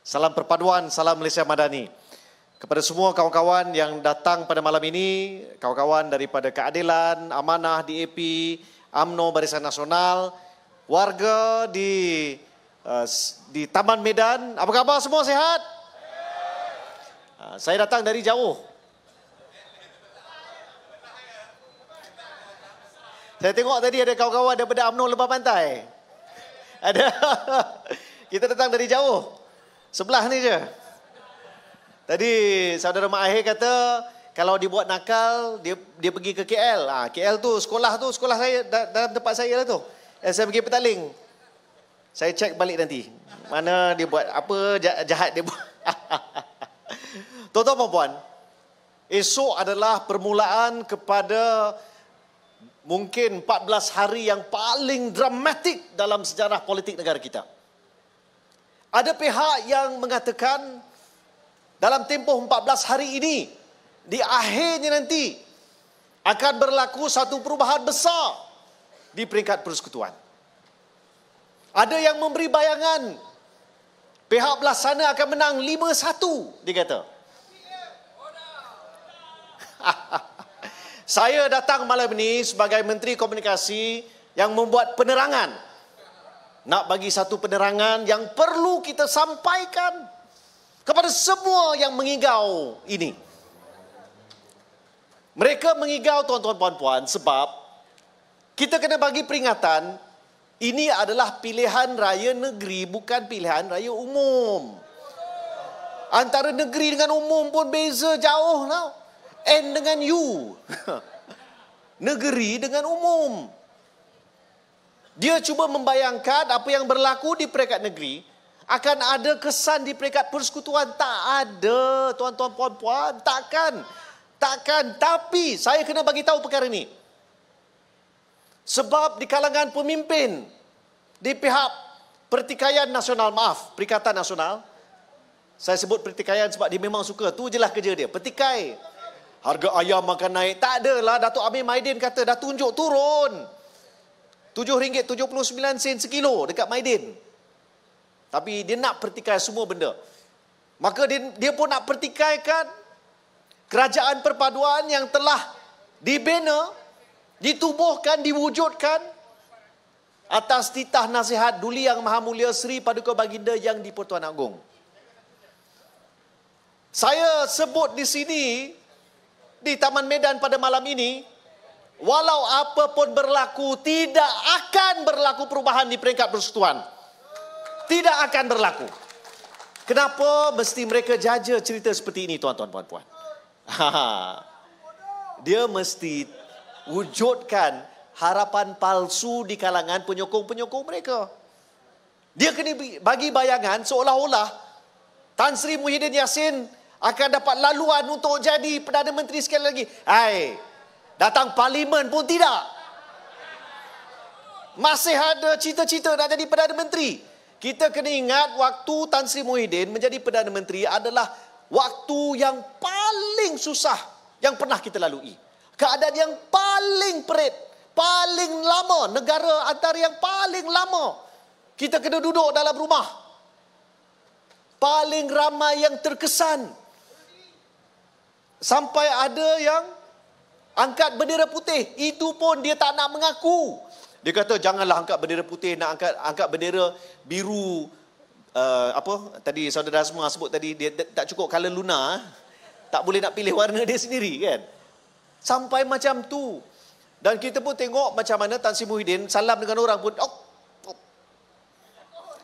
Salam perpaduan, salam Malaysia Madani. Kepada semua kawan-kawan yang datang pada malam ini, kawan-kawan daripada Keadilan, Amanah, DAP, UMNO, Barisan Nasional, warga di Taman Medan, apa khabar semua, sihat? Saya datang dari jauh. Saya tengok tadi ada kawan-kawan daripada UMNO lepas pantai. Ada. Kita datang dari jauh. Sebelah ni je. Tadi saudara Mak Ahir kata kalau dibuat nakal dia pergi ke KL. KL tu sekolah saya dalam tempat saya lah tu. SMK Petaling. Saya cek balik nanti. Mana dia buat apa jahat dia buat. Tuan-tuan dan puan, esok adalah permulaan kepada mungkin 14 hari yang paling dramatik dalam sejarah politik negara kita. Ada pihak yang mengatakan dalam tempoh 14 hari ini, di akhirnya nanti akan berlaku satu perubahan besar di peringkat persekutuan. Ada yang memberi bayangan pihak belah sana akan menang 5-1, dia kata. Saya datang malam ini sebagai Menteri Komunikasi yang membuat penerangan. Nak bagi satu penerangan yang perlu kita sampaikan kepada semua yang mengigau ini. Mereka mengigau, tuan-tuan puan-puan, sebab kita kena bagi peringatan, ini adalah pilihan raya negeri, bukan pilihan raya umum. Antara negeri dengan umum pun beza jauh lah. N dengan U. Negeri dengan umum. Dia cuba membayangkan apa yang berlaku di peringkat negeri akan ada kesan di peringkat persekutuan. Tak ada, tuan-tuan puan-puan. Takkan. Tapi saya kena bagi tahu perkara ini. Sebab di kalangan pemimpin di pihak Pertikaian Nasional, Perikatan Nasional. Saya sebut pertikaian sebab dia memang suka. Tu je lah kerja dia. Pertikai. Harga ayam akan naik. Tak adalah. Datuk Amir Maidin kata dah tunjuk turun. RM7.79 sekilo dekat Maidin. Tapi dia nak pertikai semua benda. Maka dia pun nak pertikaikan kerajaan perpaduan yang telah dibina, ditubuhkan, diwujudkan atas titah nasihat Duli Yang Maha Mulia Seri Paduka Baginda Yang di-Pertuan Agong. Saya sebut di sini, di Taman Medan pada malam ini, walau apa pun berlaku, tidak akan berlaku perubahan di peringkat persekutuan. Tidak akan berlaku. Kenapa mesti mereka jaja cerita seperti ini, tuan-tuan puan-puan? Dia mesti wujudkan harapan palsu di kalangan penyokong-penyokong mereka. Dia kena bagi bayangan seolah-olah Tan Sri Muhyiddin Yassin akan dapat laluan untuk jadi Perdana Menteri sekali lagi. Datang parlimen pun tidak. Masih ada cita-cita nak jadi Perdana Menteri. Kita kena ingat waktu Tan Sri Muhyiddin menjadi Perdana Menteri adalah waktu yang paling susah yang pernah kita lalui. Keadaan yang paling perit, paling lama, negara antara yang paling lama. Kita kena duduk dalam rumah. Paling ramai yang terkesan. Sampai ada yang angkat bendera putih. Itu pun dia tak nak mengaku. Dia kata janganlah angkat bendera putih, nak angkat bendera biru. Tadi saudara semua sebut tadi dia tak cukup color lunar. Tak boleh nak pilih warna dia sendiri kan. Sampai macam tu. Dan kita pun tengok macam mana Tan Sri Muhyiddin salam dengan orang pun.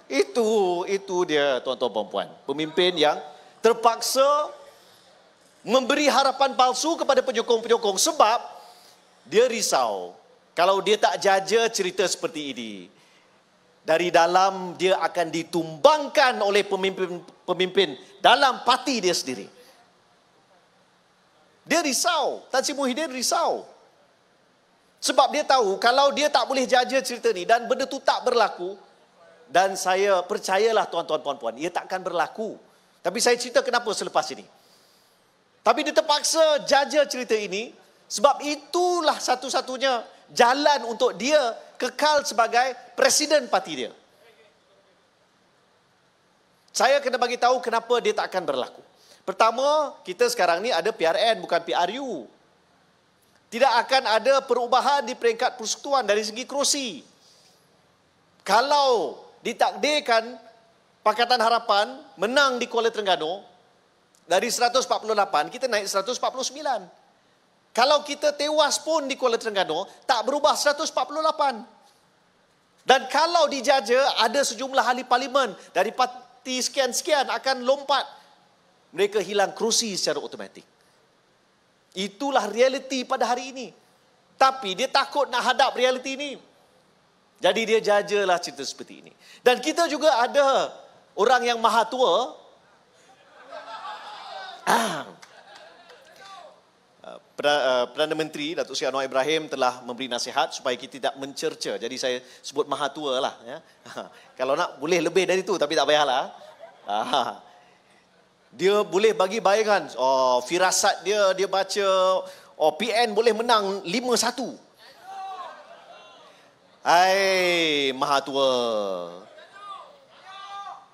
Itu dia, tuan-tuan puan-puan. Pemimpin yang terpaksa memberi harapan palsu kepada penyokong-penyokong sebab dia risau kalau dia tak jaja cerita seperti ini. Dari dalam dia akan ditumbangkan oleh pemimpin dalam parti dia sendiri. Dia risau, Tan Sri Muhyiddin risau. Sebab dia tahu kalau dia tak boleh jaja cerita ni dan benda tu tak berlaku, dan saya percayalah tuan-tuan puan-puan, ia takkan berlaku. Tapi saya cerita kenapa selepas ini. Tapi dia terpaksa jaja cerita ini sebab itulah satu-satunya jalan untuk dia kekal sebagai presiden parti dia. Saya kena bagi tahu kenapa dia tak akan berlaku. Pertama, kita sekarang ni ada PRN bukan PRU. Tidak akan ada perubahan di peringkat persekutuan dari segi kerusi. Kalau ditakdirkan Pakatan Harapan menang di Kuala Terengganu, dari 148 kita naik 149. Kalau kita tewas pun di Kuala Terengganu, tak berubah 148. Dan kalau dijaja, ada sejumlah ahli parlimen dari parti sekian-sekian akan lompat. Mereka hilang kerusi secara automatik. Itulah realiti pada hari ini. Tapi dia takut nak hadap realiti ini. Jadi dia jajalah cerita seperti ini. Dan kita juga ada orang yang maha tua. Perdana Menteri Datuk Seri Anwar Ibrahim telah memberi nasihat supaya kita tidak mencerca. Jadi saya sebut maha tua lah. Ya. Kalau nak boleh lebih dari itu tapi tak payahlah. Dia boleh bagi bayangan. Oh, firasat dia baca. Oh, PN boleh menang 5-1. Hai, maha tua.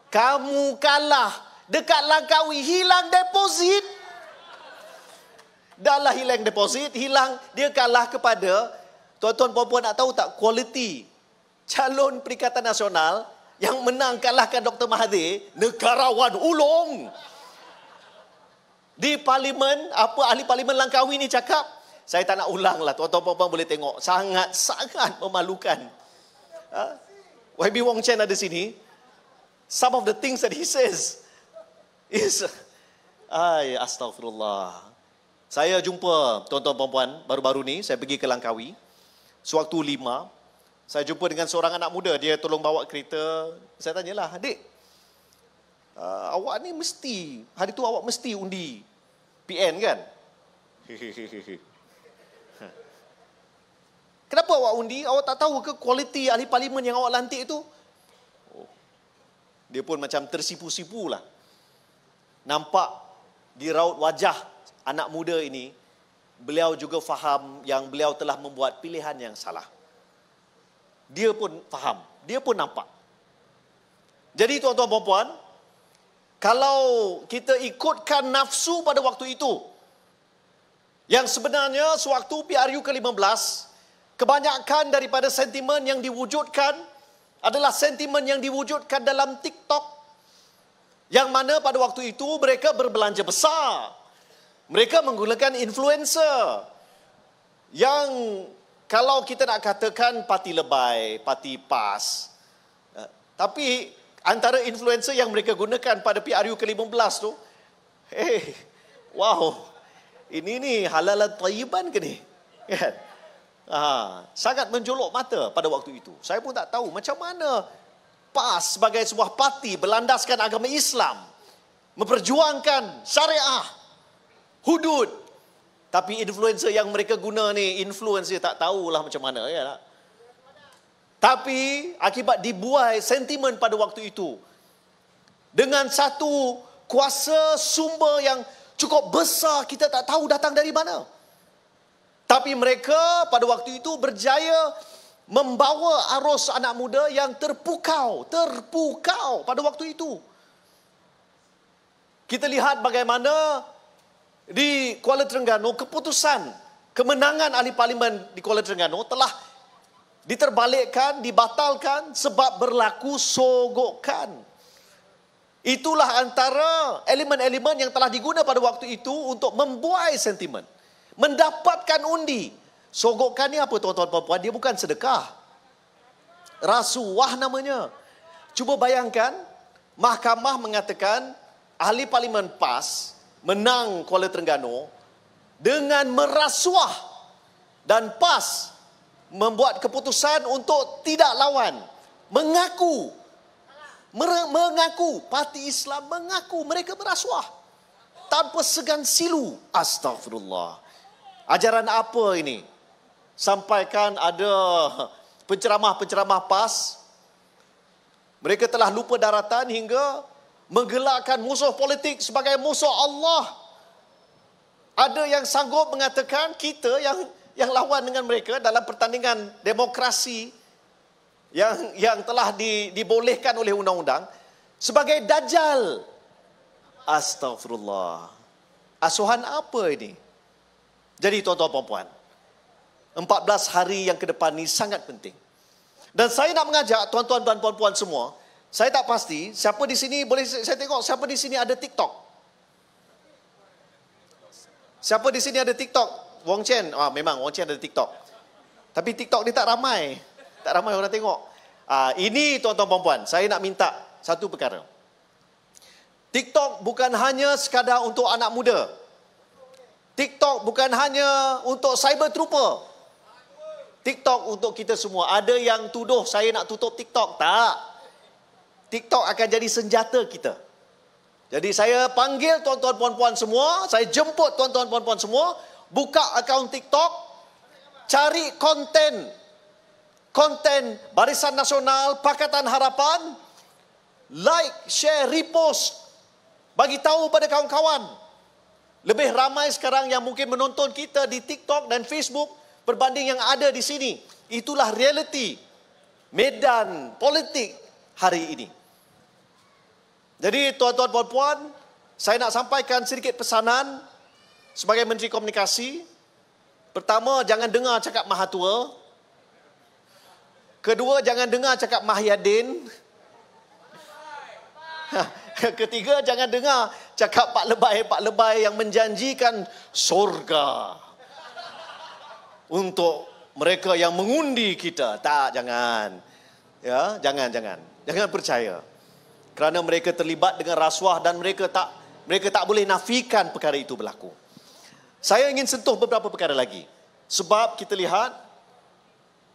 Kamu kalah dekat Langkawi, hilang deposit. Dah lah hilang deposit, hilang. Dia kalah kepada, tuan-tuan puan-puan nak tahu tak, kualiti calon Perikatan Nasional yang menang kalahkan Dr. Mahathir, negarawan ulung. Di parlimen, apa ahli parlimen Langkawi ni cakap, saya tak nak ulang lah, tuan-tuan puan-puan boleh tengok, sangat-sangat memalukan. YB Wong Chen ada sini. Some of the things that he says is, astagfirullah. Saya jumpa tuan-tuan puan-puan baru-baru ni, saya pergi ke Langkawi, sewaktu 5, saya jumpa dengan seorang anak muda, dia tolong bawa kereta. Saya tanyalah, adik, awak ni mesti, hari tu awak mesti undi PN kan? Kenapa awak undi? Awak tak tahu ke kualiti ahli parlimen yang awak lantik itu? Oh. Dia pun macam tersipu-sipu lah. Nampak di raut wajah anak muda ini, beliau juga faham yang beliau telah membuat pilihan yang salah. Dia pun faham, dia pun nampak. Jadi tuan-tuan dan puan-puan, kalau kita ikutkan nafsu pada waktu itu, yang sebenarnya sewaktu PRU ke-15, kebanyakan daripada sentimen yang diwujudkan adalah sentimen yang diwujudkan dalam TikTok, yang mana pada waktu itu mereka berbelanja besar. Mereka menggunakan influencer yang kalau kita nak katakan parti lebay, parti PAS, tapi antara influencer yang mereka gunakan pada PRU ke-15 tu, wow, ini ni halalan thayyiban ke ni? Kan? Sangat menjolok mata pada waktu itu. Saya pun tak tahu macam mana PAS sebagai sebuah parti berlandaskan agama Islam, memperjuangkan syariah, hudud. Tapi influencer yang mereka guna ni, influencer tak tahulah macam mana. Ya tak? Tapi akibat dibuai sentimen pada waktu itu, dengan satu kuasa sumber yang cukup besar, kita tak tahu datang dari mana. Tapi mereka pada waktu itu berjaya membawa arus anak muda yang terpukau pada waktu itu. Kita lihat bagaimana di Kuala Terengganu, keputusan kemenangan ahli parlimen di Kuala Terengganu telah diterbalikkan, dibatalkan sebab berlaku sogokan. Itulah antara elemen-elemen yang telah digunakan pada waktu itu untuk membuai sentimen, mendapatkan undi. Sogokan ni apa tuan-tuan puan-puan? Dia bukan sedekah, rasuah namanya. Cuba bayangkan, mahkamah mengatakan ahli parlimen PAS menang Kuala Terengganu dengan merasuah, dan PAS membuat keputusan untuk tidak lawan, mengaku parti Islam mengaku mereka merasuah tanpa segan silu. Astagfirullah. Ajaran apa ini? Sampaikan ada penceramah-penceramah PAS, mereka telah lupa daratan hingga menggelarkan musuh politik sebagai musuh Allah. Ada yang sanggup mengatakan kita yang lawan dengan mereka dalam pertandingan demokrasi yang telah dibolehkan oleh undang-undang, sebagai dajjal. Astagfirullah. Asuhan apa ini? Jadi tuan-tuan dan puan, 14 hari yang ke depan ni sangat penting. Dan saya nak mengajak tuan-tuan dan puan-puan semua, saya tak pasti siapa di sini, boleh saya tengok siapa di sini ada TikTok. Siapa di sini ada TikTok? Wong Chen. Memang Wong Chen ada TikTok. Tapi TikTok ni tak ramai. Tak ramai orang tengok. Ini tuan-tuan dan puan, saya nak minta satu perkara. TikTok bukan hanya sekadar untuk anak muda. TikTok bukan hanya untuk cyber trooper. TikTok untuk kita semua. Ada yang tuduh saya nak tutup TikTok. Tak. TikTok akan jadi senjata kita. Jadi saya panggil tuan-tuan puan-puan semua, saya jemput tuan-tuan puan-puan semua, buka akaun TikTok, cari konten Barisan Nasional, Pakatan Harapan, like, share, repost, bagi tahu pada kawan-kawan. Lebih ramai sekarang yang mungkin menonton kita di TikTok dan Facebook berbanding yang ada di sini. Itulah realiti medan politik hari ini. Jadi tuan-tuan puan-puan, saya nak sampaikan sedikit pesanan sebagai Menteri Komunikasi. Pertama, jangan dengar cakap Mahathir. Kedua, jangan dengar cakap Mahyadin. Ketiga, jangan dengar cakap Pak Lebay yang menjanjikan surga untuk mereka yang mengundi kita. Tak, jangan. Ya, jangan percaya. Kerana mereka terlibat dengan rasuah dan mereka tak boleh nafikan perkara itu berlaku. Saya ingin sentuh beberapa perkara lagi. Sebab kita lihat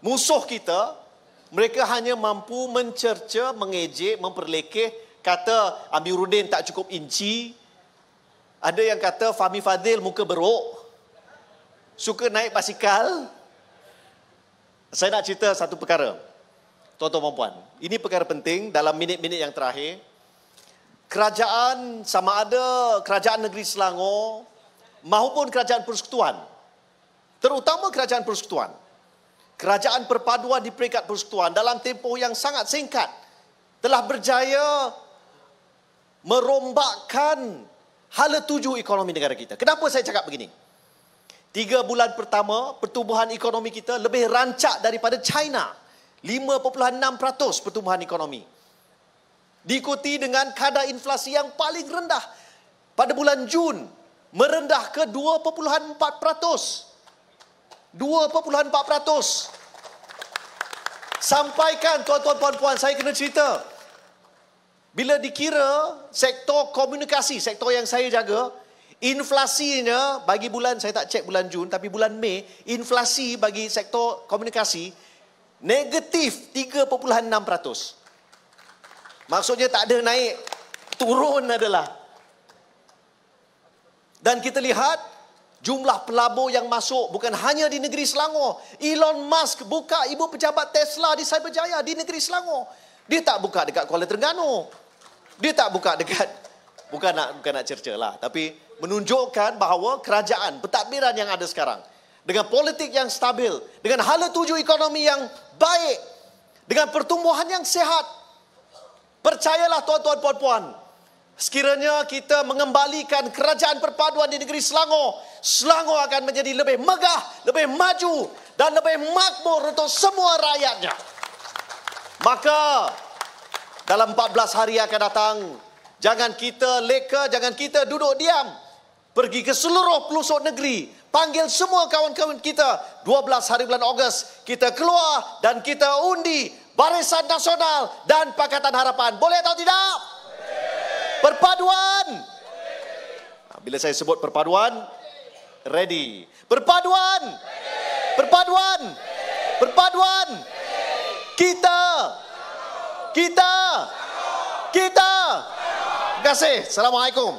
musuh kita, mereka hanya mampu mencerca, mengejek, memperlekeh, kata Amiruddin tak cukup inci. Ada yang kata Fahmi Fadil muka beruk, suka naik basikal. Saya nak cerita satu perkara, tuan-tuan dan puan. Ini perkara penting dalam minit-minit yang terakhir. Kerajaan, sama ada kerajaan negeri Selangor maupun kerajaan persekutuan, terutama kerajaan persekutuan, kerajaan perpaduan di peringkat persekutuan dalam tempoh yang sangat singkat telah berjaya merombakkan hala tuju ekonomi negara kita. Kenapa saya cakap begini? 3 bulan pertama, pertumbuhan ekonomi kita lebih rancak daripada China. 5.6% pertumbuhan ekonomi. Diikuti dengan kadar inflasi yang paling rendah. Pada bulan Jun, merendah ke 2.4%. 2.4%. Sampaikan tuan-tuan puan-puan, saya kena cerita. Bila dikira sektor komunikasi, sektor yang saya jaga, inflasinya bagi bulan, saya tak cek bulan Jun, tapi bulan Mei, inflasi bagi sektor komunikasi negatif 3.6%. Maksudnya tak ada naik, turun adalah. Dan kita lihat jumlah pelabur yang masuk bukan hanya di negeri Selangor. Elon Musk buka ibu pejabat Tesla di Cyberjaya di negeri Selangor. Dia tak buka dekat Kuala Terengganu. Dia tak buka dekat, bukan nak cerca lah, tapi menunjukkan bahawa kerajaan, pentadbiran yang ada sekarang, dengan politik yang stabil, dengan hala tuju ekonomi yang baik, dengan pertumbuhan yang sihat, percayalah tuan-tuan puan-puan, sekiranya kita mengembalikan kerajaan perpaduan di negeri Selangor, Selangor akan menjadi lebih megah, lebih maju dan lebih makmur untuk semua rakyatnya. Maka dalam 14 hari yang akan datang, jangan kita leka, jangan kita duduk diam. Pergi ke seluruh pelosok negeri, panggil semua kawan-kawan kita. 12 hari bulan Ogos, kita keluar dan kita undi Barisan Nasional dan Pakatan Harapan. Boleh atau tidak? Perpaduan. Bila saya sebut perpaduan, ready. Perpaduan. Perpaduan. Perpaduan. Kita. Terima kasih. Assalamualaikum.